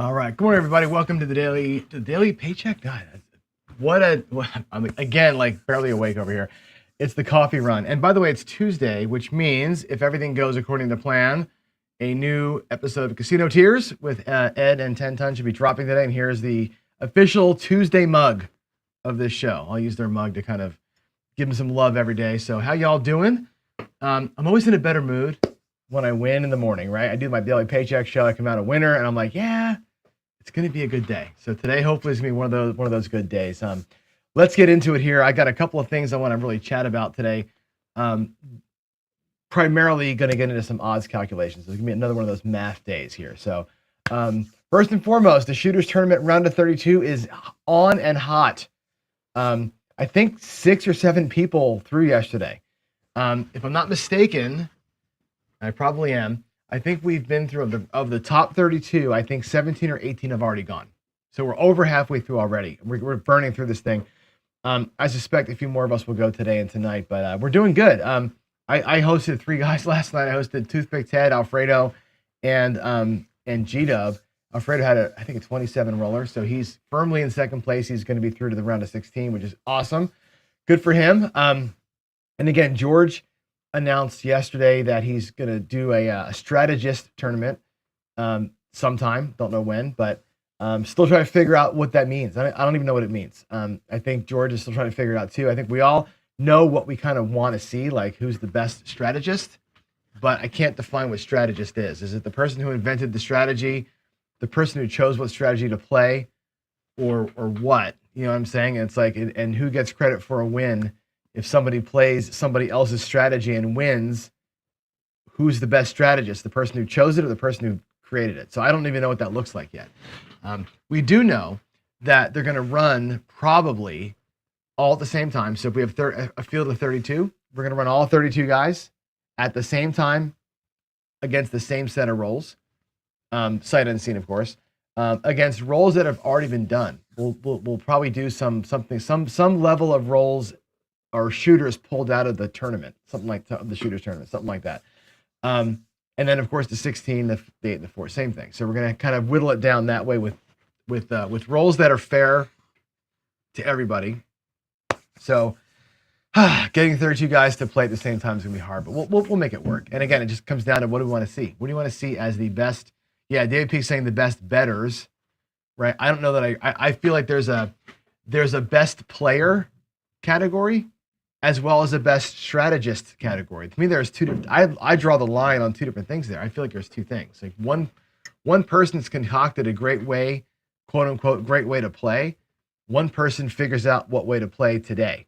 All right, good morning, everybody. Welcome to the daily paycheck. God, I'm again like barely awake over here. It's the coffee run, and by the way, it's Tuesday, which means if everything goes according to plan, a new episode of Casino Tears with Ed and 10 Ton should be dropping today. And here's the official Tuesday mug of this show. I'll use their mug to kind of give them some love every day. So, how y'all doing? I'm always in a better mood when I win in the morning, right? I do my daily paycheck show. I come out a winner, and I'm like, yeah, it's going to be a good day. So today, hopefully, is going to be one of those good days. Let's get into it here. I got a couple of things I want to really chat about today. Primarily going to get into some odds calculations. It's going to be another one of those math days here. So first and foremost, the Shooters Tournament round of 32 is on and hot. I think 6 or 7 people threw yesterday. If I'm not mistaken, I probably am. I think we've been through of the top 32. I think 17 or 18 have already gone. So we're over halfway through already. We're burning through this thing. I suspect a few more of us will go today and tonight, but we're doing good. I hosted 3 guys last night. I hosted Toothpick Ted, Alfredo, and G-Dub. Alfredo had I think a 27 roller, so he's firmly in second place. He's going to be through to the round of 16, which is awesome. Good for him. And again, George announced yesterday that he's going to do a strategist tournament sometime. Don't know when, but still trying to figure out what that means. I don't even know what it means. I think George is still trying to figure it out too. I think we all know what we kind of want to see, like who's the best strategist, but I can't define what strategist is. Is it the person who invented the strategy, the person who chose what strategy to play, or what? You know what I'm saying? It's like, and who gets credit for a win? If somebody plays somebody else's strategy and wins, who's the best strategist? The person who chose it or the person who created it? So I don't even know what that looks like yet. We do know that they're going to run probably all at the same time. So if we have a field of 32, we're going to run all 32 guys at the same time against the same set of rolls, sight unseen, of course, against rolls that have already been done. We'll probably do some level of rolls or shooters pulled out of the tournament, something like the shooters tournament, something like that. And then of course the 16, the 8, and the 4, same thing. So we're gonna kind of whittle it down that way with rolls that are fair to everybody. So getting 32 guys to play at the same time is gonna be hard, but we'll make it work. And again, it just comes down to what do we want to see? What do you want to see as the best? Yeah, David Peak's saying the best betters, right? I don't know that I feel like there's a best player category as well as a best strategist category. To me, there's two different. I draw the line on 2 different things there. I feel like there's 2 things. Like one person's concocted a great way, quote unquote, great way to play. One person figures out what way to play today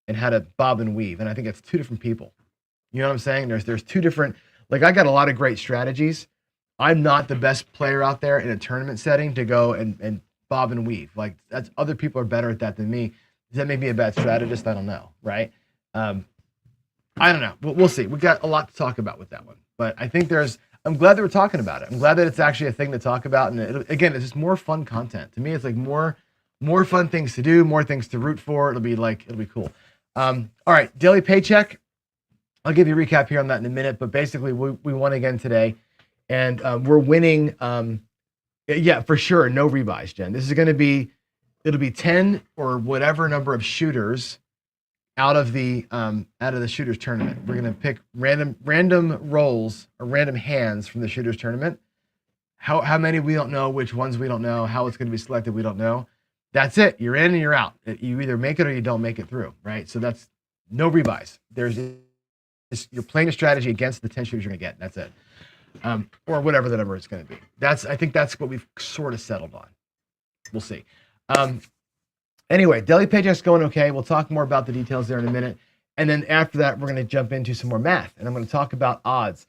and how to bob and weave. And I think it's 2 different people. You know what I'm saying? There's 2 different. Like I got a lot of great strategies. I'm not the best player out there in a tournament setting to go and bob and weave. Like that's other people are better at that than me. Does that make me a bad strategist? I don't know, right? I don't know. We'll see. We got a lot to talk about with that one. But I think I'm glad that we're talking about it. I'm glad that it's actually a thing to talk about. And again, it's just more fun content. To me, it's like more fun things to do, more things to root for. It'll be cool. All right, daily paycheck. I'll give you a recap here on that in a minute. But basically, we won again today. And we're winning. Yeah, for sure. No rebuys, Jen. This is going to be... It'll be 10 or whatever number of shooters out of the shooters tournament. We're gonna pick random rolls or random hands from the shooters tournament. How many we don't know, which ones we don't know, how it's gonna be selected we don't know. That's it. You're in and you're out. You either make it or you don't make it through, right? So that's no rebuys. You're playing a strategy against the 10 shooters you're gonna get. That's it, or whatever the number is gonna be. I think that's what we've sort of settled on. We'll see. Anyway, daily paycheck's going okay. We'll talk more about the details there in a minute. And then after that, we're going to jump into some more math. And I'm going to talk about odds.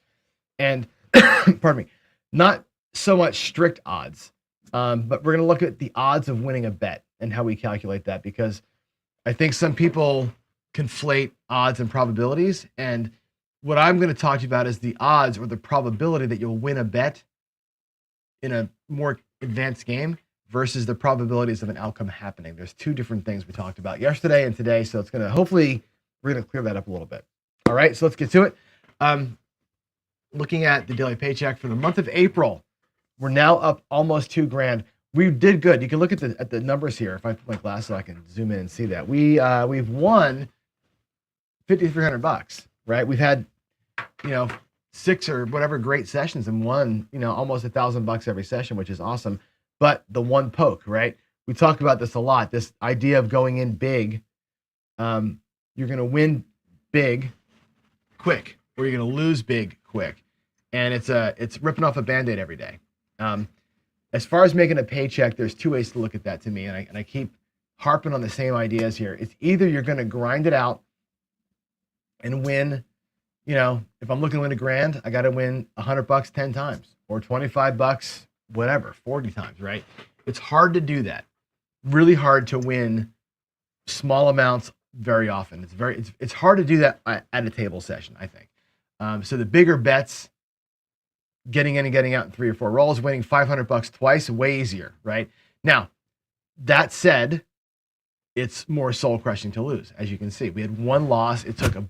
And, pardon me, not so much strict odds, but we're going to look at the odds of winning a bet and how we calculate that. Because I think some people conflate odds and probabilities. And what I'm going to talk to you about is the odds or the probability that you'll win a bet in a more advanced game versus the probabilities of an outcome happening. There's 2 different things we talked about yesterday and today, so it's going to hopefully we're going to clear that up a little bit. All right, so let's get to it. Looking at the daily paycheck for the month of April We're now up almost 2 grand. We did good. You can look at the numbers here. If I put my glasses so I can zoom in and see that. We've won $5,300, right? We've had, you know, 6 or whatever great sessions and won, almost $1,000 every session, which is awesome. But the one poke, right? We talk about this a lot. This idea of going in big. You're going to win big quick, or you're going to lose big quick, and it's ripping off a Band-Aid every day. As far as making a paycheck, there's 2 ways to look at that to me, and I keep harping on the same ideas here. It's either you're going to grind it out and win. If I'm looking to win $1,000, I got to win $100 10 times, or $25, whatever, 40 times, right? It's hard to do that. Really hard to win small amounts very often. It's hard to do that at a table session, I think. So the bigger bets, getting in and getting out in 3 or 4 rolls, winning $500 twice, way easier, right? Now, that said, it's more soul crushing to lose. As you can see, we had 1 loss. It took a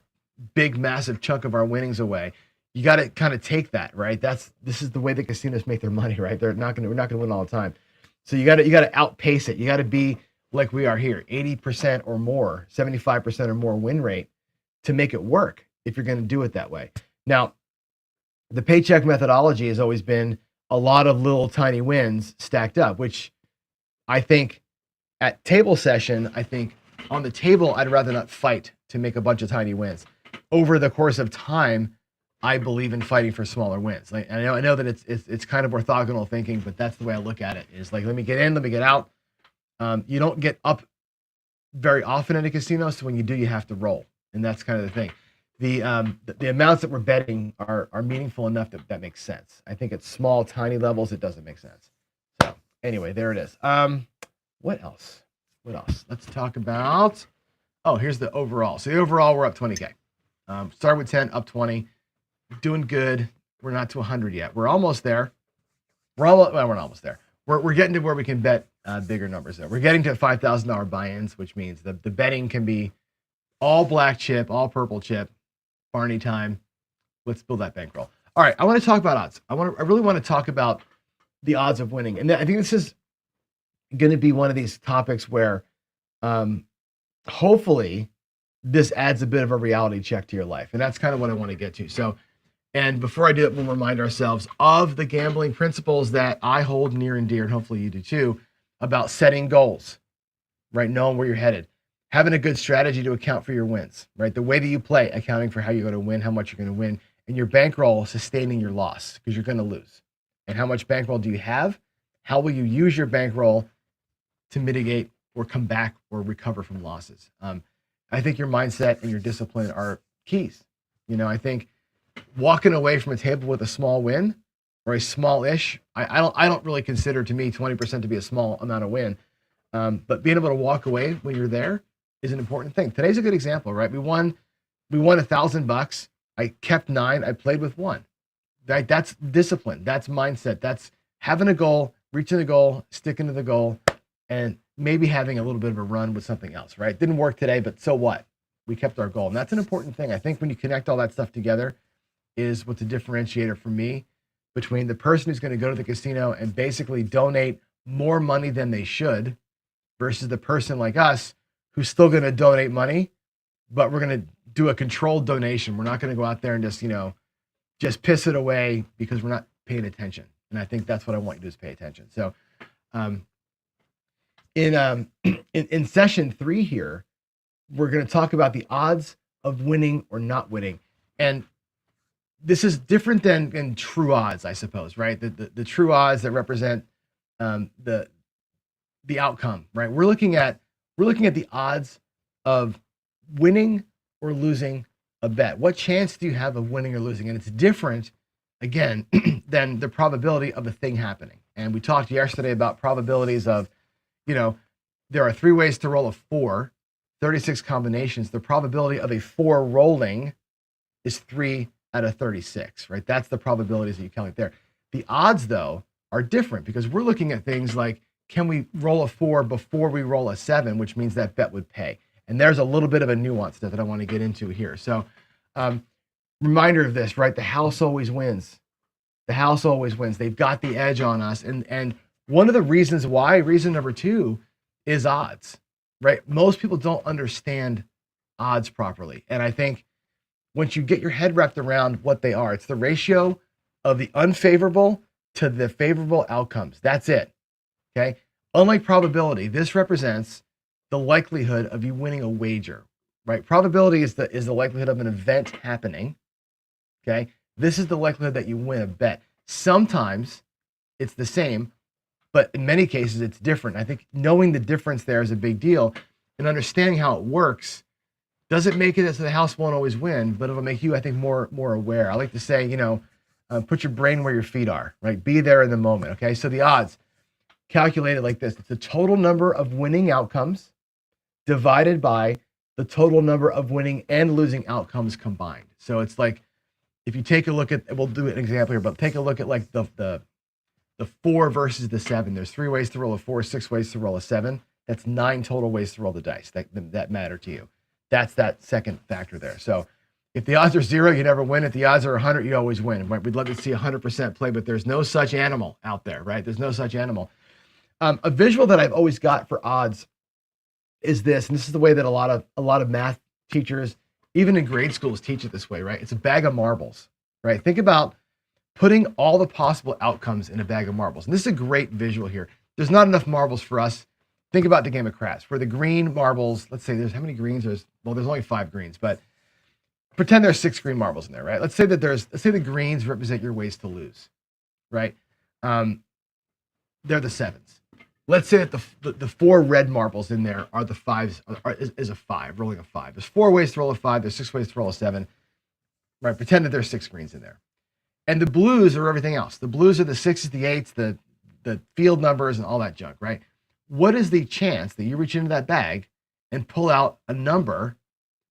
big, massive chunk of our winnings away. You got to kind of take that, right? This is the way the casinos make their money, right? We're not going to win all the time. So you got to outpace it. You got to be like we are here, 80% or more, 75% or more win rate to make it work if you're going to do it that way. Now, the paycheck methodology has always been a lot of little tiny wins stacked up, which I think at table session, I think on the table, I'd rather not fight to make a bunch of tiny wins. Over the course of time, I believe in fighting for smaller wins. Like, I know that it's kind of orthogonal thinking, but that's the way I look at it. Is like, let me get in, let me get out. You don't get up very often in a casino, so when you do, you have to roll, and that's kind of the thing. The amounts that we're betting are meaningful enough that makes sense. I think at small, tiny levels, it doesn't make sense. So anyway, there it is. What else? Let's talk about. Oh, here's the overall. So the overall, we're up 20K. Started with 10, up 20. Doing good. We're not to 100 yet. We're almost there. We're not almost there. We're getting to where we can bet bigger numbers there. We're getting to $5,000 buy-ins, which means the betting can be all black chip, all purple chip, Barney time. Let's build that bankroll. All right, I want to talk about odds. I really want to talk about the odds of winning. And I think this is going to be one of these topics where hopefully this adds a bit of a reality check to your life. And that's kind of what I want to get to. So, and before I do it, we'll remind ourselves of the gambling principles that I hold near and dear, and hopefully you do too, about setting goals, right? Knowing where you're headed, having a good strategy to account for your wins, right? The way that you play, accounting for how you're going to win, how much you're going to win, and your bankroll sustaining your loss because you're going to lose. And how much bankroll do you have? How will you use your bankroll to mitigate or come back or recover from losses? I think your mindset and your discipline are keys. I think walking away from a table with a small win or a small-ish, I don't really consider, to me, 20% to be a small amount of win. But being able to walk away when you're there is an important thing. Today's a good example, right? We won $1,000. I kept 9. I played with 1. Right? That's discipline. That's mindset. That's having a goal, reaching the goal, sticking to the goal, and maybe having a little bit of a run with something else, right? Didn't work today, but so what? We kept our goal. And that's an important thing. I think when you connect all that stuff together is what's a differentiator for me between the person who's going to go to the casino and basically donate more money than they should versus the person like us who's still going to donate money, but we're going to do a controlled donation. We're not going to go out there and just piss it away because we're not paying attention. And I think that's what I want you to do, is pay attention. So in session 3 here, we're going to talk about the odds of winning or not winning. And this is different than true odds, I suppose, right? The true odds that represent the outcome, right? We're looking at the odds of winning or losing a bet. What chance do you have of winning or losing? And it's different, again, than the probability of a thing happening. And we talked yesterday about probabilities of, there are 3 ways to roll a 4, 36 combinations. The probability of a 4 rolling is 3 out of 36, right? That's the probabilities that you calculate there. The odds, though, are different because we're looking at things like, can we roll a 4 before we roll a 7, which means that bet would pay. And there's a little bit of a nuance that I want to get into here. So reminder of this, right? The house always wins. The house always wins. They've got the edge on us. And one of the reasons why, reason number two, is odds, right? Most people don't understand odds properly. And I think once you get your head wrapped around what they are, it's the ratio of the unfavorable to the favorable outcomes. That's it. Okay. Unlike probability, this represents the likelihood of you winning a wager, right? Probability is the likelihood of an event happening. Okay. This is the likelihood that you win a bet. Sometimes it's the same, but in many cases it's different. I think knowing the difference there is a big deal, and understanding how it works doesn't make it so the house won't always win, but it'll make you, I think, more aware. I like to say, put your brain where your feet are, right? Be there in the moment. Okay. So the odds calculated like this: it's the total number of winning outcomes divided by the total number of winning and losing outcomes combined. So it's like, if you take a look at, we'll do an example here, but take a look at like the 4 versus the 7. There's 3 ways to roll a 4, 6 ways to roll a 7. That's 9 total ways to roll the dice that matter to you. That's that second factor there. So if the odds are 0, you never win. If the odds are 100, you always win. Right? We'd love to see 100% play, but there's no such animal out there, right? There's no such animal. A visual that I've always got for odds is this, and this is the way that a lot of math teachers, even in grade schools, teach it this way, right? It's a bag of marbles, right? Think about putting all the possible outcomes in a bag of marbles. And this is a great visual here. There's not enough marbles for us. Think about the game of craps. For the green marbles, let's say there's how many greens? There's only 5 greens, but pretend there's 6 green marbles in there, right? Let's say the greens represent your ways to lose, right? They're the 7s. Let's say that the 4 red marbles in there are the 5s, is a 5, rolling a 5. There's 4 ways to roll a 5. There's 6 ways to roll a 7, right? Pretend that there's 6 greens in there. And the blues are everything else. The blues are the 6s, the 8s, the field numbers, and all that junk, right? What is the chance that you reach into that bag and pull out a number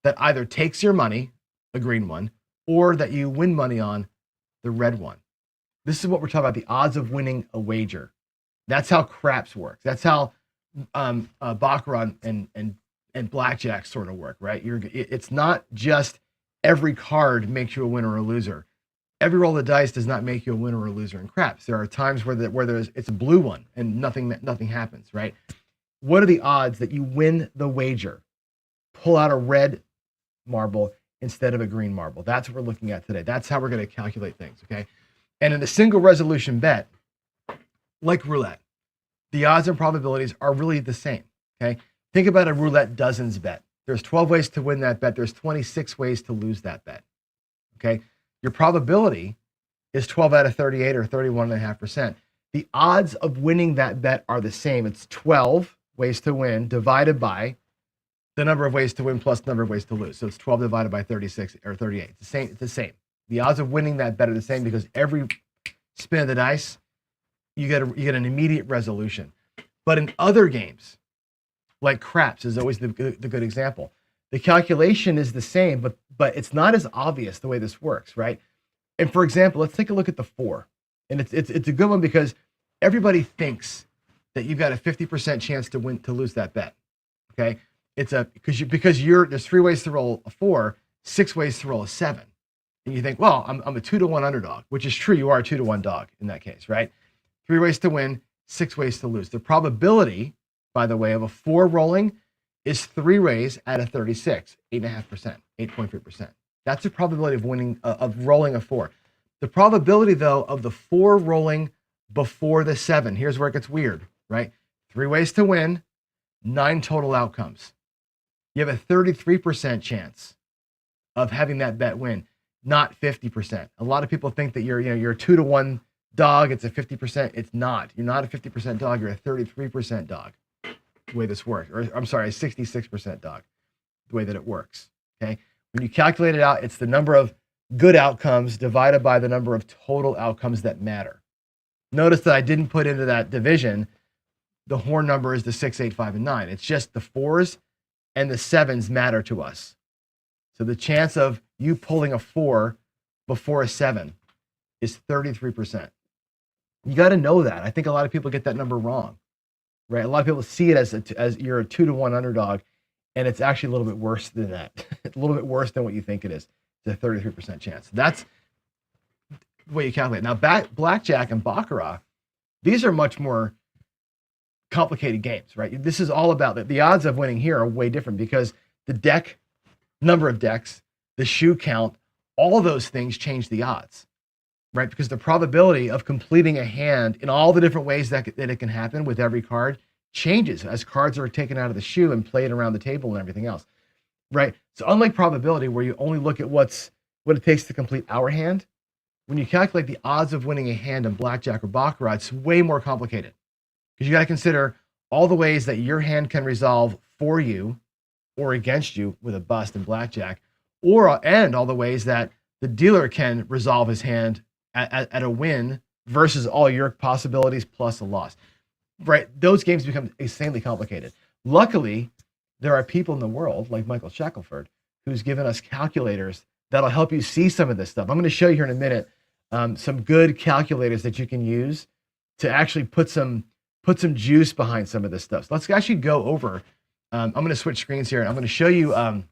that either takes your money, a green one, or that you win money on, the red one? This is what we're talking about, the odds of winning a wager. That's how craps works. That's how baccarat and blackjack sort of work, right? It's not just every card makes you a winner or a loser. Every roll of the dice does not make you a winner or a loser in craps. There are times where it's a blue one and nothing happens, right? What are the odds that you win the wager? Pull out a red marble instead of a green marble. That's what we're looking at today. That's how we're going to calculate things, okay? And in a single resolution bet, like roulette, the odds and probabilities are really the same, okay? Think about a roulette dozens bet. There's 12 ways to win that bet. There's 26 ways to lose that bet, okay? Your probability is 12 out of 38 or 31.5%. The odds of winning that bet are the same. It's 12 ways to win divided by the number of ways to win plus the number of ways to lose. So it's 12 divided by 36 or 38. It's the same. The odds of winning that bet are the same because every spin of the dice, you get an immediate resolution. But in other games, like craps is always the good example. The calculation is the same, but it's not as obvious the way this works, right? And for example, let's take a look at the 4. And it's a good one because everybody thinks that you've got a 50% chance to lose that bet. Okay? It's because there's 3 ways to roll a 4, 6 ways to roll a 7. And you think, well, I'm a 2-to-1 underdog, which is true. You are a 2-to-1 dog in that case, right? 3 ways to win, 6 ways to lose. The probability, by the way, of a 4 rolling is 3 ways out of 36, 8.5%, 8.3%. That's the probability of winning, of rolling a 4. The probability, though, of the 4 rolling before the 7, here's where it gets weird, right? 3 ways to win, 9 total outcomes. You have a 33% chance of having that bet win, not 50%. A lot of people think that you're a 2-to-1 dog. It's a 50%. It's not. You're not a 50% dog. You're a 33% dog. The way this works, or I'm sorry, a 66% dog, the way that it works. Okay. When you calculate it out, it's the number of good outcomes divided by the number of total outcomes that matter. Notice that I didn't put into that division the horn number is the 6, 8, 5, and 9. It's just the 4s and the 7s matter to us. So the chance of you pulling a 4 before a 7 is 33%. You got to know that. I think a lot of people get that number wrong, right? A lot of people see it as you're a 2-to-1 underdog, and it's actually a little bit worse than that. It's a little bit worse than what you think it is. It's a 33% chance. the way you calculate. Now, blackjack and baccarat, these are much more complicated games, right? This is all about the odds of winning here are way different because the number of decks, the shoe count, all those things change the odds, right? Because the probability of completing a hand in all the different ways that it can happen with every card changes as cards are taken out of the shoe and played around the table and everything else, right? So unlike probability, where you only look at what it takes to complete our hand, when you calculate the odds of winning a hand in blackjack or baccarat, it's way more complicated because you got to consider all the ways that your hand can resolve for you or against you with a bust in blackjack, and all the ways that the dealer can resolve his hand at a win versus all your possibilities plus a loss. Right? Those games become insanely complicated. Luckily, there are people in the world like Michael Shackelford who's given us calculators that'll help you see some of this stuff. I'm going to show you here in a minute some good calculators that you can use to actually put some juice behind some of this stuff. So let's actually go over. I'm going to switch screens here, and I'm going to show you a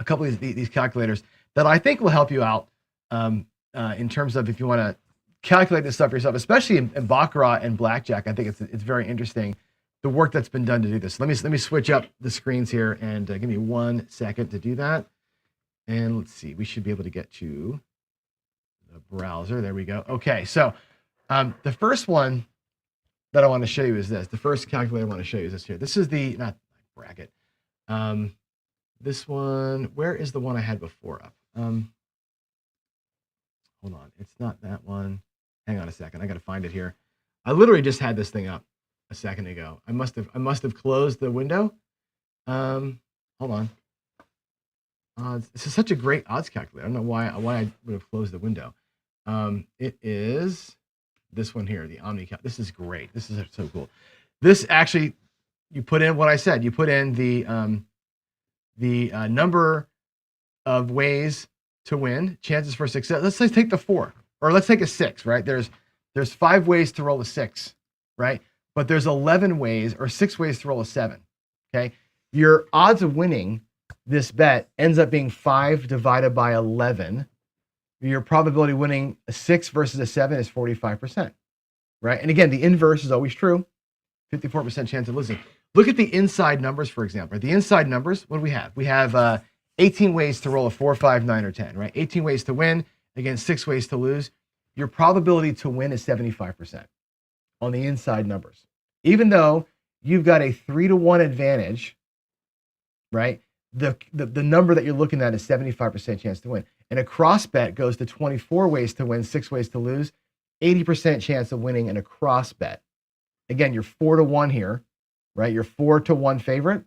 couple of these calculators that I think will help you out in terms of if you want to calculate this stuff yourself, especially in baccarat and blackjack. I think it's very interesting the work that's been done to do this. Let me switch up the screens here and give me 1 second to do that. And let's see, we should be able to get to the browser. There we go. Okay, so the first one that I want to show you is this. The first calculator I want to show you is this here. This is the, not bracket. This one, where is the one I had before up? Hold on, it's not that one. Hang on a second, I got to find it here. I literally just had this thing up a second ago. I must have closed the window. Hold on. This is such a great odds calculator. I don't know why I would have closed the window. It is this one here, the OmniCal. This is great. This is so cool. This actually, you put in what I said. You put in the number of ways to win, chances for success. Let's take the 4, or let's take a 6, right? There's 5 ways to roll a 6, right? But there's 11 ways or 6 ways to roll a 7, okay? Your odds of winning this bet ends up being 5 divided by 11. Your probability of winning a 6 versus a 7 is 45%, right? And again, the inverse is always true, 54% chance of losing. Look at the inside numbers, for example. The inside numbers, what do we have? We have 18 ways to roll a 4, 5, 9, or 10, right? 18 ways to win, again, 6 ways to lose. Your probability to win is 75% on the inside numbers. Even though you've got a 3-to-1 advantage, right? The number that you're looking at is 75% chance to win. And a cross bet goes to 24 ways to win, 6 ways to lose, 80% chance of winning in a cross bet. Again, you're 4-to-1 here, right? You're 4-to-1 favorite,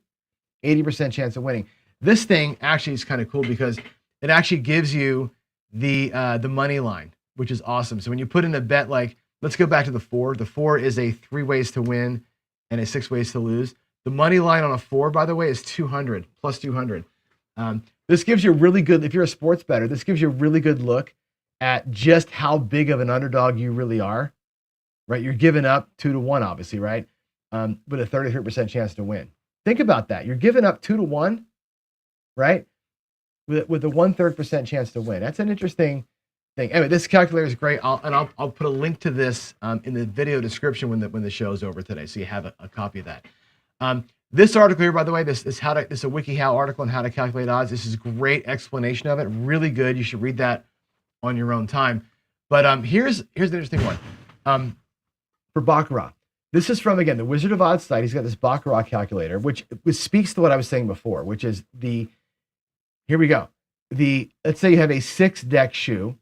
80% chance of winning. This thing actually is kind of cool because it actually gives you the money line, which is awesome. So when you put in a bet, like, let's go back to the 4. The 4 is a 3 ways to win and a 6 ways to lose. The money line on a 4, by the way, is 200, plus 200. This gives you a really good, if you're a sports bettor, this gives you a really good look at just how big of an underdog you really are, right? You're giving up 2-to-1, obviously, right? With a 33% chance to win. Think about that. You're giving up 2-to-1, right? With a 1/3% chance to win. That's an interesting thing. Anyway, this calculator is great. I'll put a link to this in the video description when the show is over today, so you have a copy of that. This article here, by the way, this is a WikiHow article on how to calculate odds. This is a great explanation of it. Really good. You should read that on your own time. But here's an interesting one. For baccarat, this is from, again, the Wizard of Odds site. He's got this baccarat calculator, which speaks to what I was saying before, which is here we go. Let's say you have a 6-deck shoe,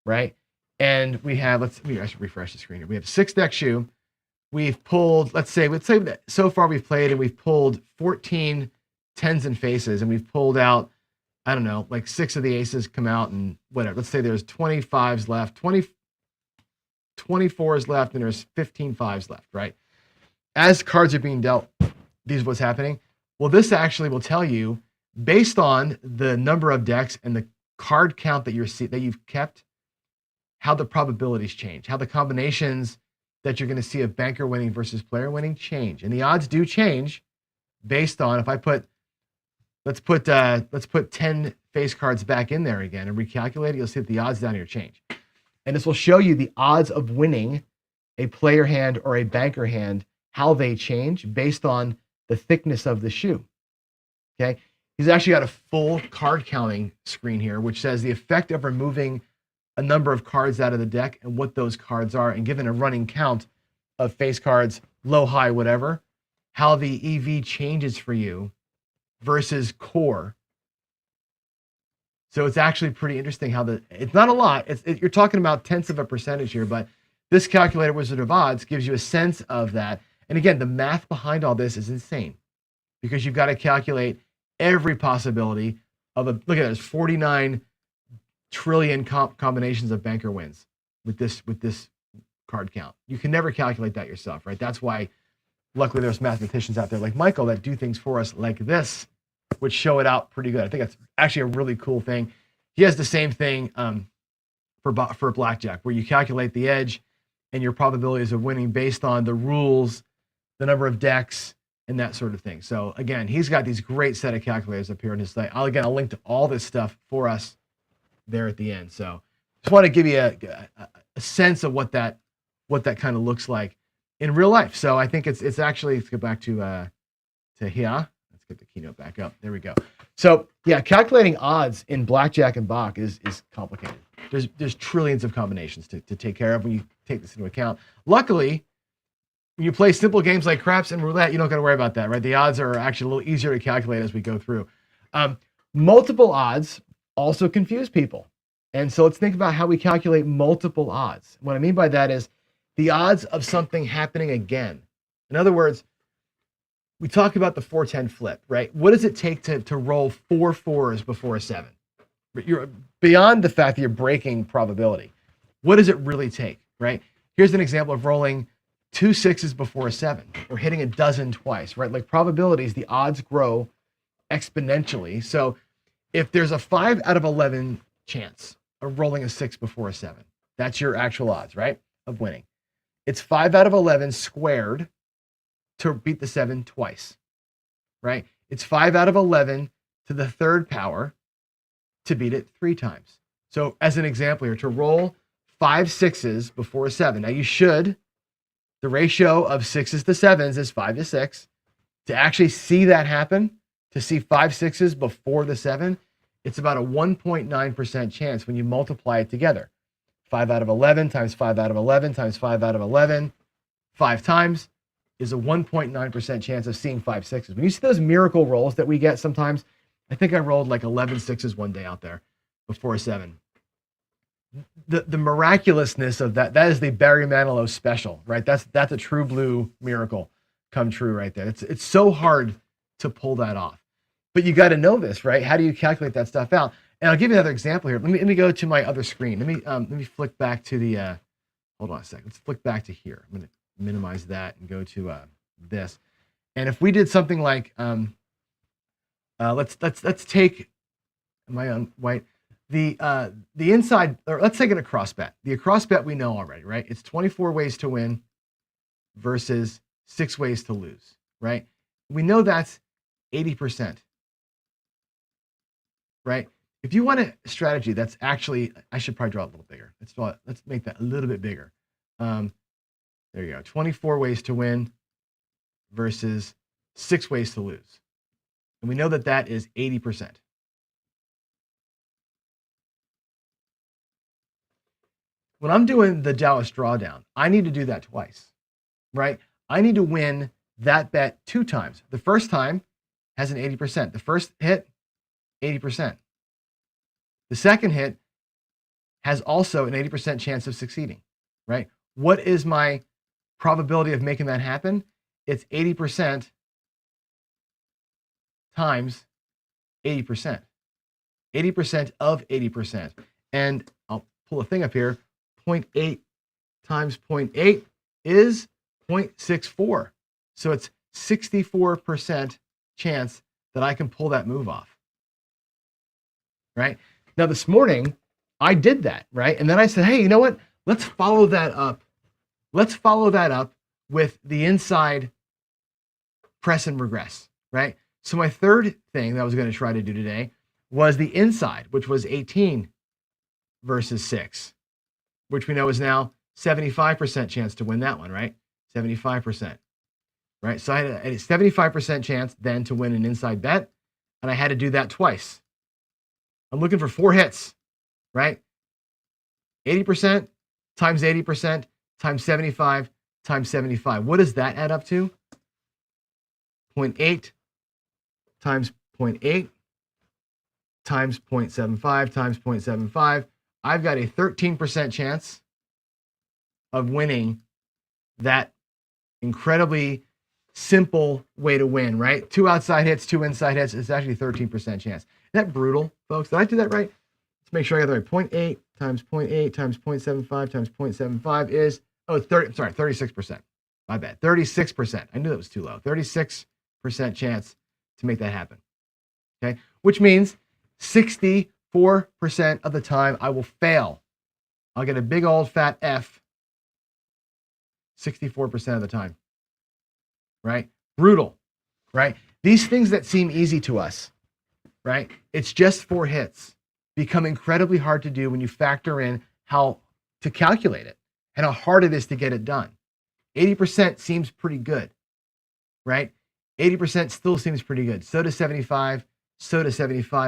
right? And we have, I should refresh the screen here. We have a 6-deck shoe. We've pulled, let's say that so far we've played and we've pulled 14 tens and faces, and we've pulled out, I don't know, like 6 of the aces come out and whatever. Let's say there's 25s left, 24s left, and there's 15 5s left, right? As cards are being dealt, these are what's happening. Well, this actually will tell you, based on the number of decks and the card count that you've kept, how the probabilities change, how the combinations that you're going to see of banker winning versus player winning change. And the odds do change based on, if I put, let's put 10 face cards back in there again and recalculate it, you'll see that the odds down here change. And this will show you the odds of winning a player hand or a banker hand, how they change based on the thickness of the shoe. Okay. He's actually got a full card counting screen here, which says the effect of removing a number of cards out of the deck and what those cards are, and given a running count of face cards, low, high, whatever, how the EV changes for you versus core. So it's actually pretty interesting how it's not a lot. You're talking about tenths of a percentage here, but this calculator Wizard of Odds gives you a sense of that. And again, the math behind all this is insane because you've got to calculate every possibility of look at this, 49 trillion combinations of banker wins with this card count. You can never calculate that yourself, right? That's why luckily there's mathematicians out there like Michael that do things for us like this, which show it out pretty good. I think that's actually a really cool thing. He has the same thing for blackjack, where you calculate the edge and your probabilities of winning based on the rules, the number of decks, and that sort of thing. So again, he's got these great set of calculators up here on his site. I'll link to all this stuff for us there at the end. So just want to give you a sense of what that kind of looks like in real life. So I think it's actually, let's go back to here. Let's get the keynote back up. There we go. So yeah, calculating odds in blackjack and Bach is complicated. There's trillions of combinations to take care of when you take this into account. Luckily, when you play simple games like craps and roulette, you don't got to worry about that, right? The odds are actually a little easier to calculate as we go through. Multiple odds also confuse people. And so let's think about how we calculate multiple odds. What I mean by that is the odds of something happening again. In other words, we talk about the 4-10 flip, right? What does it take to roll 4 4s before a 7? You're beyond the fact that you're breaking probability. What does it really take, right? Here's an example of rolling 2 6s before a 7, or hitting a dozen twice, right? Like probabilities, the odds grow exponentially. So if there's a 5 out of 11 chance of rolling a 6 before a 7, that's your actual odds, right, of winning. It's 5 out of 11 squared to beat the 7 twice, right? It's 5 out of 11 to the third power to beat it 3 times. So as an example here, to roll 5 6s before a 7. Now you should, the ratio of 6s to 7s is 5 to 6. To actually see that happen, to see 5 6s before the 7, it's about a 1.9% chance when you multiply it together. 5 out of 11 times 5 out of 11 times 5 out of 11, 5 times is a 1.9% chance of seeing 5 6s. When you see those miracle rolls that we get sometimes, I think I rolled like 11 6s one day out there before a 7. The miraculousness of that is the Barry Manilow special, right? That's a true blue miracle come true right there. It's so hard to pull that off. But you got to know this, right? How do you calculate that stuff out? And I'll give you another example here. Let me go to my other screen. Let me flick back to the hold on a second. Let's flick back to here. I'm going to minimize that and go to this. And if we did something like let's take, am I on white? The inside, or let's take an across bet. The across bet we know already, right? It's 24 ways to win versus 6 ways to lose, right? We know that's 80%, right? If you want a strategy that's actually, I should probably draw it a little bigger. Let's make that a little bit bigger. There you go. 24 ways to win versus 6 ways to lose. And we know that that is 80%. When I'm doing the Dallas drawdown, I need to do that twice, right? I need to win that bet 2 times. The first time has an 80%. The first hit, 80%. The second hit has also an 80% chance of succeeding, right? What is my probability of making that happen? It's 80% times 80%. 80% of 80%. And I'll pull a thing up here. 0.8 times 0.8 is 0.64. So it's 64% chance that I can pull that move off, right? Now this morning, I did that, right? And then I said, hey, you know what? Let's follow that up. Let's follow that up with the inside press and regress, right? So my third thing that I was going to try to do today was the inside, which was 18 versus 6. which we know is now 75% chance to win that one, right? 75%, right? So I had a 75% chance then to win an inside bet, and I had to do that twice. I'm looking for 4 hits, right? 80% times 80% times 75 times 75. What does that add up to? 0.8 times 0.8 times 0.75 times 0.75. I've got a 13% chance of winning that incredibly simple way to win, right? 2 outside hits, 2 inside hits. It's actually 13% chance. Isn't that brutal, folks? Did I do that right? Let's make sure I got the right. 0.8 times 0.8 times 0.75 times 0.75 is, 36%. My bad. 36%. I knew that was too low. 36% chance to make that happen. Okay? Which means 64% of the time I will fail. I'll get a big old fat F 64% of the time. Right? Brutal. Right? These things that seem easy to us, right? It's just 4 hits. Become incredibly hard to do when you factor in how to calculate it and how hard it is to get it done. 80% seems pretty good, right? 80% still seems pretty good. So does 75,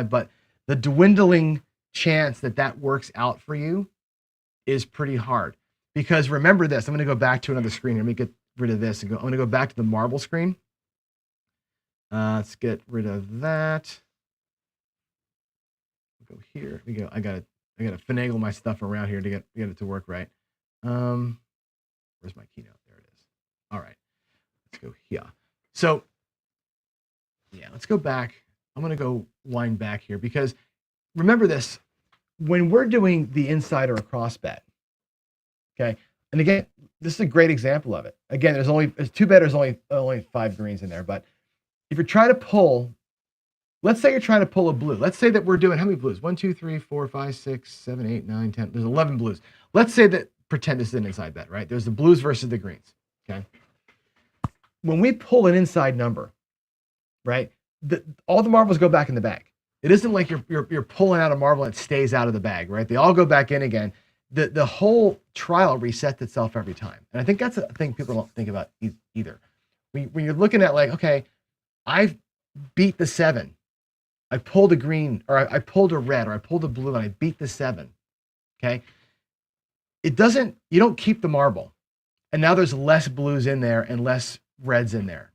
but the dwindling chance that that works out for you is pretty hard. Because remember this, I'm going to go back to another screen here. Let me get rid of this and go. I'm going to go back to the marble screen. Let's get rid of that. Go here. We go. I gotta finagle my stuff around here to get it to work right. Where's my keynote? There it is. All right. Let's go here. So yeah, let's go back. I'm gonna go wind back here because remember this, when we're doing the inside or a cross bet, okay, and again, this is a great example of it. Again, there's 2 bettors, only 5 greens in there, but if you're trying to pull, let's say you're trying to pull a blue. Let's say that we're doing how many blues? 1, 2, 3, 4, 5, 6, 7, 8, 9, 10. There's 11 blues. Let's say that, pretend this is an inside bet, right? There's the blues versus the greens, okay? When we pull an inside number, right, all the marbles go back in the bag. It isn't like you're pulling out a marble and it stays out of the bag, right? They all go back in again. The whole trial resets itself every time. And I think that's a thing people don't think about either. When you're looking at like, okay, I've beat the 7. I pulled a green, or I pulled a red, or I pulled a blue, and I beat the 7. Okay. You don't keep the marble. And now there's less blues in there and less reds in there,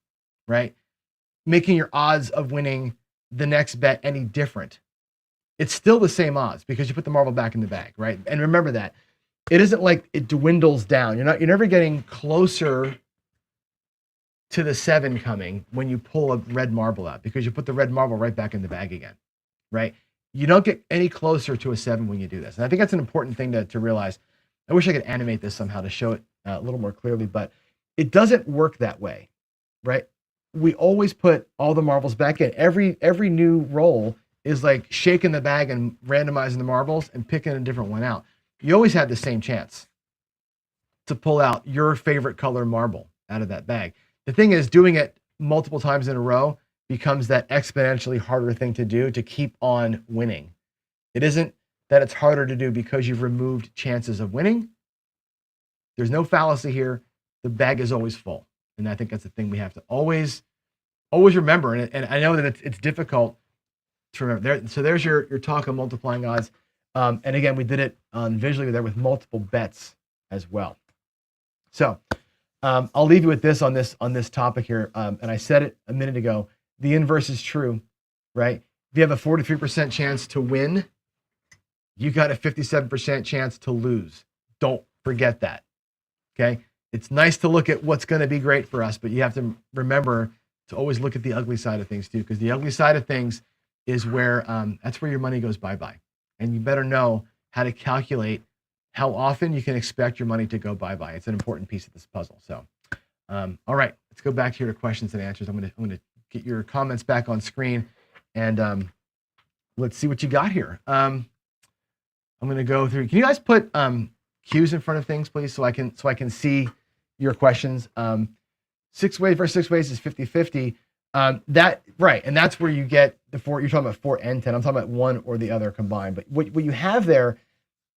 right? Making your odds of winning the next bet any different. It's still the same odds because you put the marble back in the bag, right? And remember that it isn't like it dwindles down. You're never getting closer to the 7 coming when you pull a red marble out because you put the red marble right back in the bag again, right? You don't get any closer to a 7 when you do this. And I think that's an important thing to realize. I wish I could animate this somehow to show it a little more clearly, but it doesn't work that way, right? We always put all the marbles back in. Every new roll is like shaking the bag and randomizing the marbles and picking a different one out. You always have the same chance to pull out your favorite color marble out of that bag. The thing is, doing it multiple times in a row becomes that exponentially harder thing to do to keep on winning. It isn't that it's harder to do because you've removed chances of winning. There's no fallacy here. The bag is always full. And I think that's the thing we have to always remember. And I know that it's difficult to remember. So there's your talk on multiplying odds. And again, we did it visually there with multiple bets as well. So I'll leave you with this on this topic here. And I said it a minute ago. The inverse is true, right? If you have a 43% chance to win, you got a 57% chance to lose. Don't forget that. Okay? It's nice to look at what's going to be great for us, but you have to remember to always look at the ugly side of things too, because the ugly side of things is where that's where your money goes bye-bye. And you better know how to calculate how often you can expect your money to go bye-bye. It's an important piece of this puzzle. So, all right, let's go back here to questions and answers. I'm gonna get your comments back on screen, and let's see what you got here. I'm gonna go through. Can you guys put Q's in front of things, please, so I can see your questions? 6 ways versus 6 ways is 50-50. That right, and that's where you get the 4. You're talking about 4 and 10. I'm talking about one or the other combined. But what you have there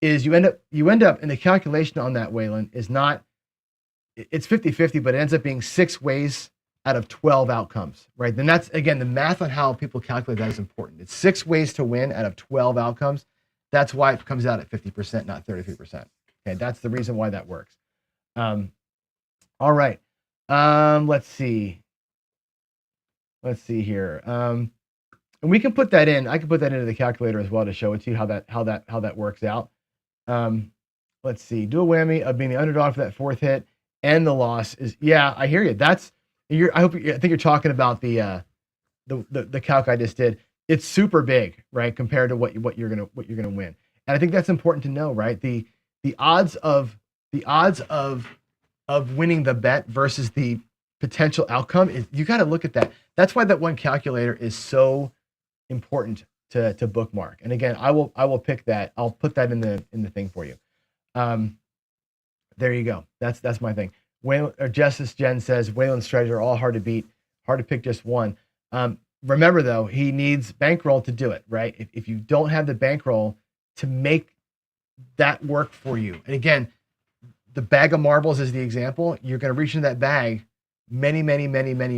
is you end up in the calculation on that, Waylon, is not, it's 50-50, but it ends up being 6 ways out of 12 outcomes, right? Then that's, again, the math on how people calculate that is important. It's 6 ways to win out of 12 outcomes. That's why it comes out at 50%, not 33%. Okay, that's the reason why that works. All right. Let's see. Let's see here. And we can put that in. I can put that into the calculator as well to show it to you how that works out. Let's see. Do a whammy of being the underdog for that 4th hit and the loss is, yeah, I hear you. That's I think you're talking about the calc I just did. It's super big, right, compared to what you're gonna win. And I think that's important to know, right? The odds of winning the bet versus the potential outcome is, you got to look at that. That's why that one calculator is so important to bookmark. And again, I will pick that. I'll put that in the thing for you. There you go. That's my thing. Justice Jen says Waylon's strategies are all hard to beat. Hard to pick just one. Remember though, he needs bankroll to do it, right? If you don't have the bankroll to make that work for you, and again, the bag of marbles is the example. You're going to reach into that bag many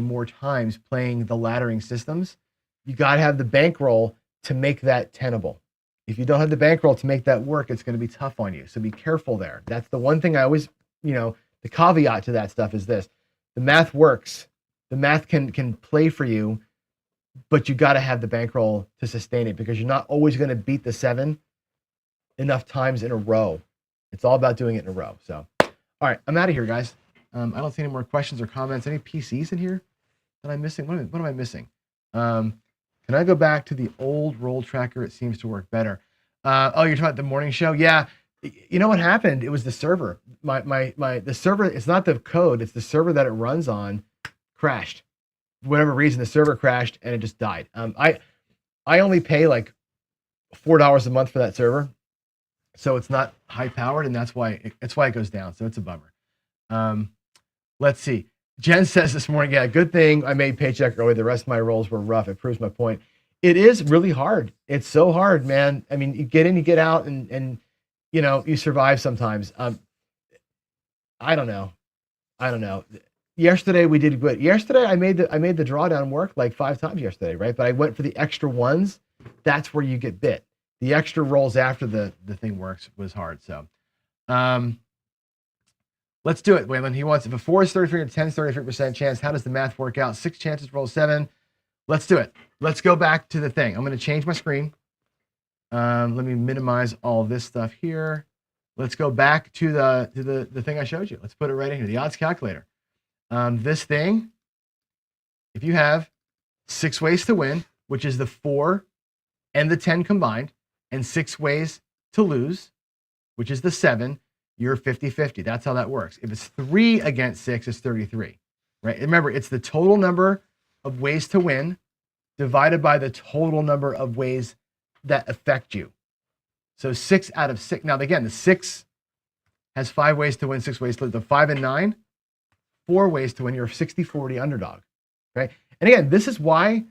more times playing the laddering systems. You got to have the bankroll to make that tenable. If you don't have the bankroll to make that work, it's going to be tough on you. So be careful there. That's the one thing I always, the caveat to that stuff is this: the math works. The math can play for you, but you got to have the bankroll to sustain it, because you're not always going to beat the 7 enough times in a row. It's all about doing it in a row. So, all right, I'm out of here, guys. I don't see any more questions or comments. Any PCs in here that I'm missing? What am I missing? Can I go back to the old roll tracker? It seems to work better. Oh, you're talking about the morning show? Yeah. You know what happened? It was the server. The server, it's not the code, it's the server that it runs on crashed. For whatever reason, the server crashed and it just died. I only pay like $4 a month for that server. So it's not high powered, and that's why it goes down. So it's a bummer. Let's see. Jen says this morning, yeah, good thing I made paycheck early. The rest of my rolls were rough. It proves my point. It is really hard. It's so hard, man. I mean, you get in, you get out, and you survive sometimes. I don't know. Yesterday we did good. Yesterday I made the drawdown work like 5 times yesterday, right? But I went for the extra ones. That's where you get bit. The extra rolls after the thing works was hard. So, let's do it, Waylon. He wants, if a 4 is 33 and 10 is 33% chance, how does the math work out? 6 chances, roll 7. Let's do it. Let's go back to the thing. I'm going to change my screen. Let me minimize all this stuff here. Let's go back to the thing I showed you. Let's put it right in here, the odds calculator. This thing, if you have 6 ways to win, which is the 4 and the 10 combined, and 6 ways to lose, which is the 7, you're 50-50. That's how that works. If it's 3 against 6, it's 33, right? Remember, it's the total number of ways to win divided by the total number of ways that affect you. So 6 out of 6. Now, again, the 6 has 5 ways to win, 6 ways to lose. The 5 and 9, 4 ways to win. You're a 60-40 underdog, right? And again, this is why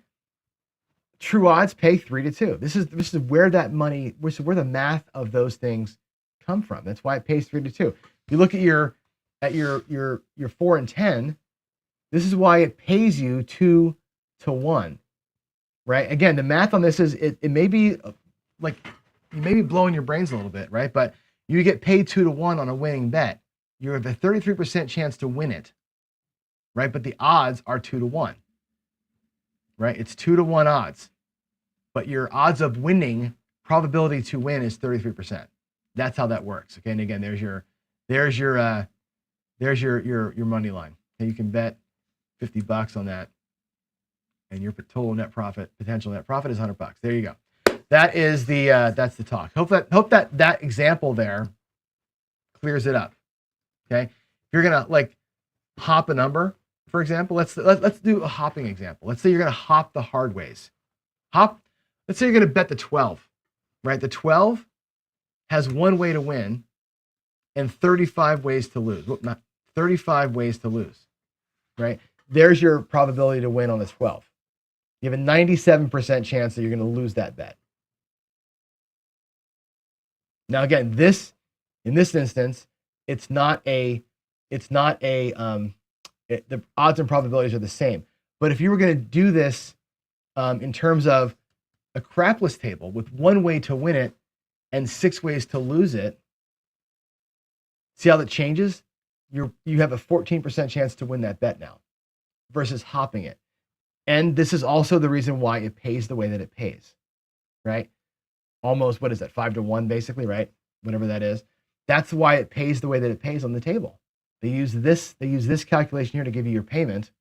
true odds pay 3-2. This is where that money, which is where the math of those things come from. That's why it pays 3-2. If you look at your 4 and 10, this is why it pays you 2-1, right? Again, the math on this is it may be like you may be blowing your brains a little bit, right? But you get paid 2-1 on a winning bet. You have a 33% chance to win it, right? But the odds are 2-1, right? It's 2-1 odds, but your odds of winning, probability to win, is 33%. That's how that works. Okay, and again, there's your money line. Okay, you can bet $50 on that, and your total net profit, potential net profit, is $100. There you go. That is that's the talk. Hope that example there clears it up. Okay, if you're gonna like hop a number, for example, let's do a hopping example. Let's say you're gonna hop the hard ways. Let's say you're gonna bet the 12, right? The 12 has 1 way to win and 35 ways to lose. Well, not 35 ways to lose, right? There's your probability to win on the 12. You have a 97% chance that you're going to lose that bet. Now again, in this instance, the odds and probabilities are the same. But if you were going to do this in terms of a crapless table with one way to win it and 6 ways to lose it, see how that changes? You have a 14% chance to win that bet now versus hopping it. And this is also the reason why it pays the way that it pays, right? Almost, what is that, 5 to 1 basically, right? Whatever that is. That's why it pays the way that it pays on the table. They use this calculation here to give you your payment.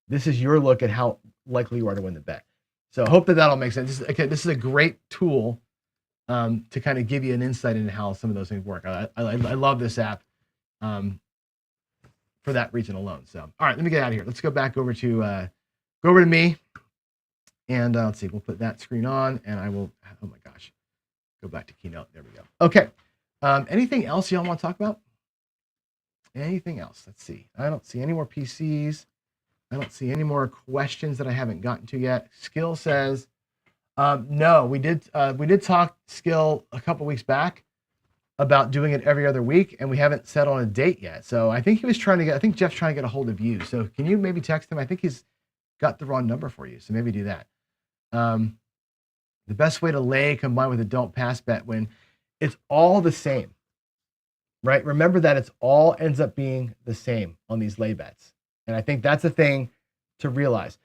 This is your look at how likely you are to win the bet. So I hope that all makes sense. This is a great tool to kind of give you an insight into how some of those things work. I love this app for that reason alone. So, all right, let me get out of here. Let's go back over to me, and let's see. We'll put that screen on, and I will. Oh my gosh, go back to Keynote. There we go. Okay. Anything else y'all want to talk about? Anything else? Let's see. I don't see any more PCs. I don't see any more questions that I haven't gotten to yet. Skill says, no, we did talk Skill a couple weeks back about doing it every other week, and we haven't set on a date yet. So I think Jeff's trying to get a hold of you. So can you maybe text him? I think he's got the wrong number for you. So maybe do that. The best way to lay combined with a don't pass bet when it's all the same, right? Remember that it's all ends up being the same on these lay bets. And I think that's a thing to realize.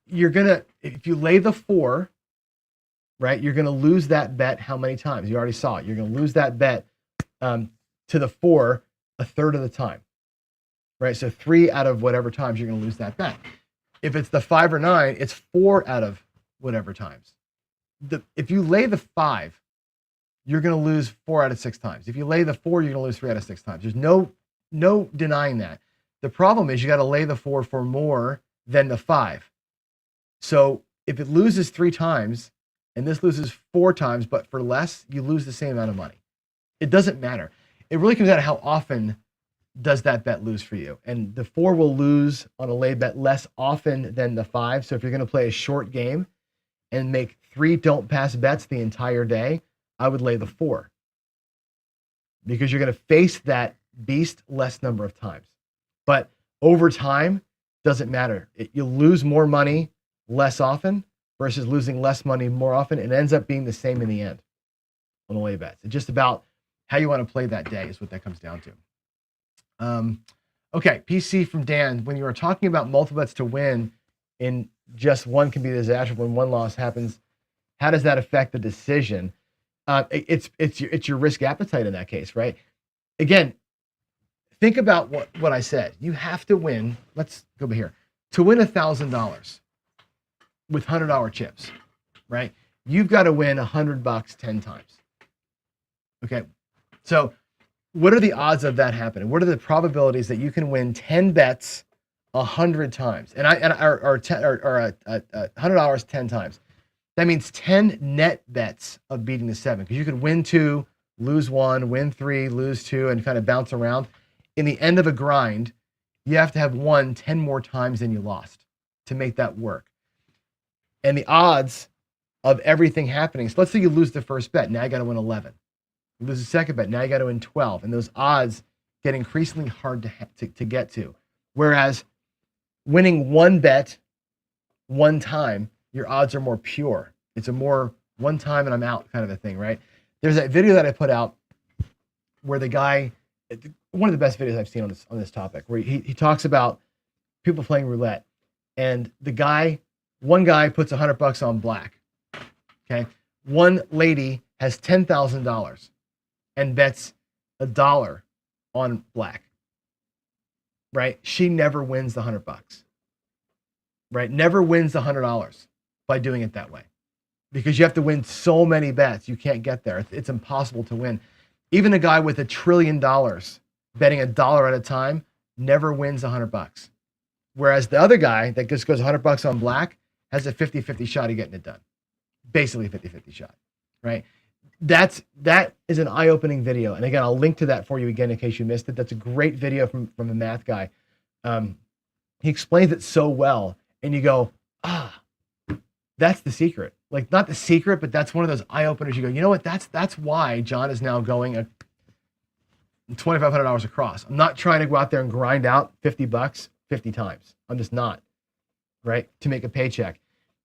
If you lay the 4, right, you're going to lose that bet how many times? You already saw it. You're going to lose that bet to the 4 a third of the time, right? So 3 out of whatever times you're going to lose that bet. If it's the 5 or 9, it's 4 out of whatever times. If you lay the 5, you're going to lose 4 out of 6 times. If you lay the 4, you're going to lose 3 out of 6 times. There's no denying that. The problem is you got to lay the 4 for more than the 5. So if it loses 3 times and this loses 4 times, but for less, you lose the same amount of money. It doesn't matter. It really comes down to how often does that bet lose for you. And the 4 will lose on a lay bet less often than the 5. So if you're going to play a short game and make 3 don't pass bets the entire day, I would lay the 4 because you're going to face that beast less number of times. But over time, doesn't matter. You'll lose more money less often versus losing less money more often. It ends up being the same in the end on the lay bets. It's just about how you want to play that day is what that comes down to. Okay, PC from Dan. When you are talking about multiple bets to win in just one can be a disaster when one loss happens, how does that affect the decision? It's your risk appetite in that case, right? Again, think about what I said. You have to win. Let's go over here. To win $1,000 with $100 chips, right? You've got to win $100 10 times. Okay. So what are the odds of that happening? What are the probabilities that you can win 10 bets 100 times? Or $100 10 times. That means 10 net bets of beating the 7, because you could win 2, lose 1, win 3, lose 2, and kind of bounce around. In the end of a grind, you have to have won 10 more times than you lost to make that work. And the odds of everything happening, so let's say you lose the first bet, now you got to win 11. You lose the second bet, now you got to win 12. And those odds get increasingly hard to get to. Whereas winning one bet one time, your odds are more pure. It's a more one time and I'm out kind of a thing, right? There's that video that I put out where the guy, one of the best videos I've seen on this topic, where he talks about people playing roulette, and one guy puts $100 on black. Okay, one lady has $10,000 and bets $1 on black. Right, she never wins the $100. Right, never wins the $100 by doing it that way, because you have to win so many bets. You can't get there. It's impossible to win. Even a guy with $1 trillion betting $1 at a time never wins $100. Whereas the other guy that just goes $100 on black has a 50-50 shot of getting it done. Basically 50-50 shot, right? That is an eye-opening video. And again, I'll link to that for you again in case you missed it. That's a great video from a math guy. He explains it so well, and you go, That's the secret. Like, not the secret, but that's one of those eye openers. You go, you know what? That's why John is now going a $2,500 across. I'm not trying to go out there and grind out $50 50 times. I'm just not, right? To make a paycheck.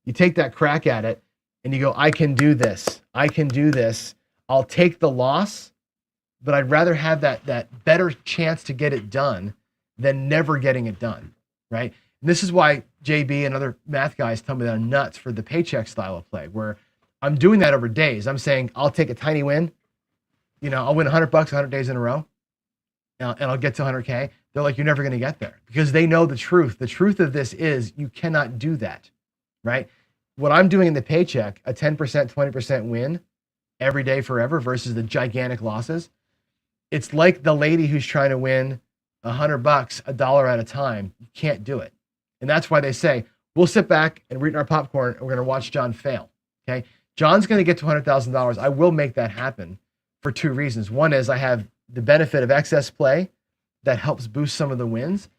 You take that crack at it and you go, I can do this. I can do this. I'll take the loss, but I'd rather have that better chance to get it done than never getting it done, right? And this is why JB and other math guys tell me that I'm nuts for the paycheck style of play, where I'm doing that over days. I'm saying I'll take a tiny win. I'll win $100 100 days in a row, and I'll get to 100K. They're like, you're never going to get there, because they know the truth. The truth of this is you cannot do that, right? What I'm doing in the paycheck, a 10%, 20% win every day forever versus the gigantic losses. It's like the lady who's trying to win $100, $1 at a time. You can't do it. And that's why they say, we'll sit back and read our popcorn and we're going to watch John fail. Okay. John's going to get to $100,000. I will make that happen for two reasons. One is I have the benefit of excess play that helps boost some of the wins.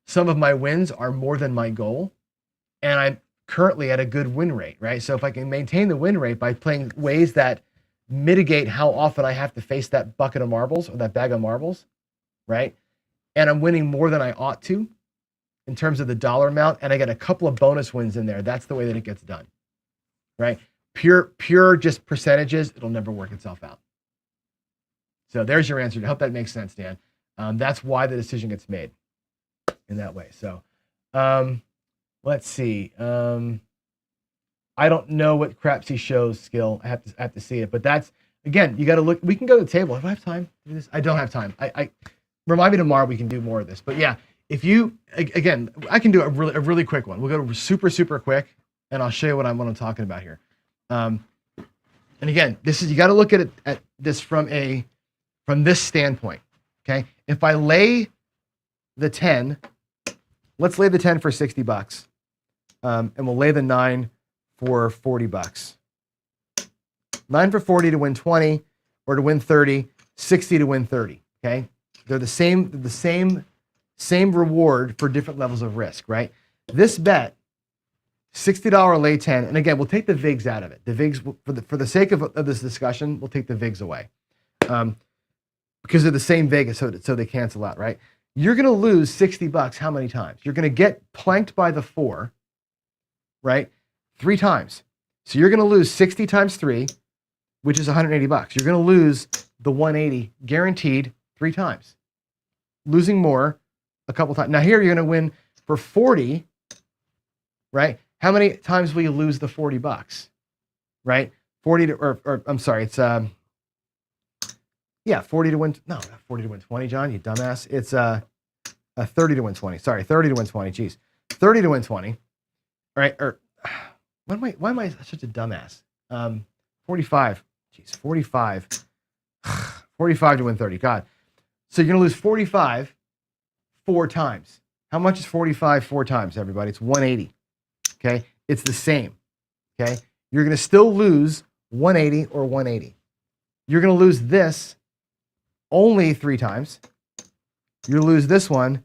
Some of my wins are more than my goal, and I'm currently at a good win rate, right? So if I can maintain the win rate by playing ways that mitigate how often I have to face that bucket of marbles or that bag of marbles, right? And I'm winning more than I ought to in terms of the dollar amount, and I get a couple of bonus wins in there. That's the way that it gets done, right? Pure just percentages, it'll never work itself out. So there's your answer. I hope that makes sense, Dan. That's why the decision gets made in that way. So let's see. I don't know what Crapsy shows skill. I have to see it, but that's, again, you got to look. We can go to the table. Do I have time to do this? I don't have time. I remind me tomorrow. We can do more of this. But yeah, if you, again, I can do a really quick one. We'll go super quick, and I'll show you what I'm talking about here. And again, this is, you got to look at this from this standpoint. Okay, if I lay the 10, let's lay the 10 for $60, and we'll lay the 9 for $40. 9 for 40 to win 20, or to win 30, 60 to win 30. Okay, they're the same reward for different levels of risk, right? This bet, $60 lay 10, and again, we'll take the VIGs out of it. The VIGs, for the sake of this discussion, we'll take the VIGs away, because they're the same VIG, so they cancel out, right? You're going to lose $60 how many times? You're going to get planked by the 4, right? 3 times. So you're going to lose 60 times 3, which is $180. You're going to lose the 180 guaranteed 3 times. Losing more a couple times. Now here you're going to win for 40, right? How many times will you lose the $40, right? 40 to, or I'm sorry, it's 40 to win. No, not 40 to win 20, John, you dumbass. It's 30 to win 20. Sorry, 30 to win 20. Geez, 30 to win 20. Right? Or why am I such a dumbass? 45. Jeez, 45. 45 to win 30. God. So you're gonna lose 45 4 times. How much is 45 4 times, everybody? It's 180. Okay, it's the same. Okay, you're gonna still lose 180 or 180. You're gonna lose this only 3 times. You lose this one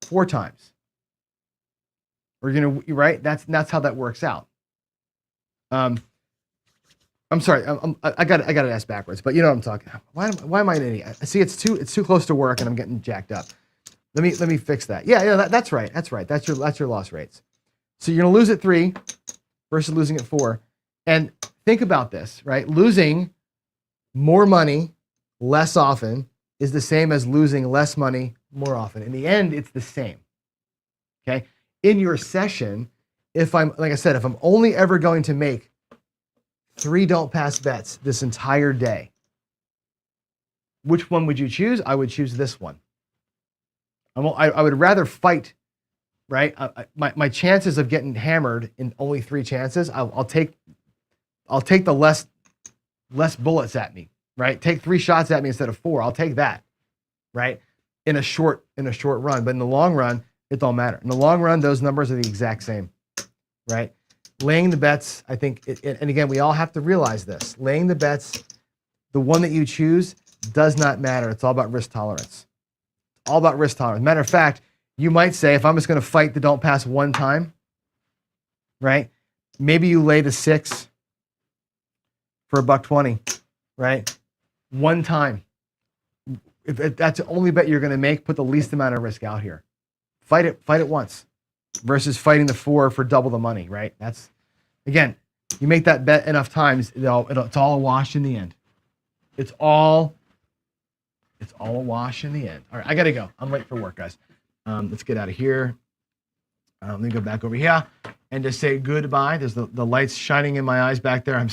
4 times. We're gonna, right? That's how that works out. I'm sorry. I got it asked backwards, but you know what I'm talking. Why am I an idiot? See, it's too close to work, and I'm getting jacked up. Let me fix that. Yeah, that's right. That's right. That's your loss rates. So you're gonna lose at 3 versus losing at 4, and think about this, right? Losing more money less often is the same as losing less money more often. In the end, it's the same. Okay. In your session, if I'm only ever going to make 3 don't pass bets this entire day, which one would you choose? I would choose this one. I would rather fight, right? My chances of getting hammered in only 3 chances, I'll take the less bullets at me, right? Take 3 shots at me instead of 4. I'll take that, right? In a short run, but in the long run, it don't matter. In the long run, those numbers are the exact same, right? Laying the bets, I think, and again, we all have to realize this. Laying the bets, the one that you choose does not matter. It's all about risk tolerance. All about risk tolerance. Matter of fact, you might say, if I'm just going to fight the don't pass 1 time, right? maybe you lay the 6 for $1.20, right? One time. If that's the only bet you're going to make, put the least amount of risk out here. Fight it once versus fighting the 4 for double the money, right? That's, again, you make that bet enough times, it's all a wash in the end. It's all a wash in the end. All right, I got to go. I'm late for work, guys. Let's get out of here. Let me go back over here and just say goodbye. There's the lights shining in my eyes back there. I'm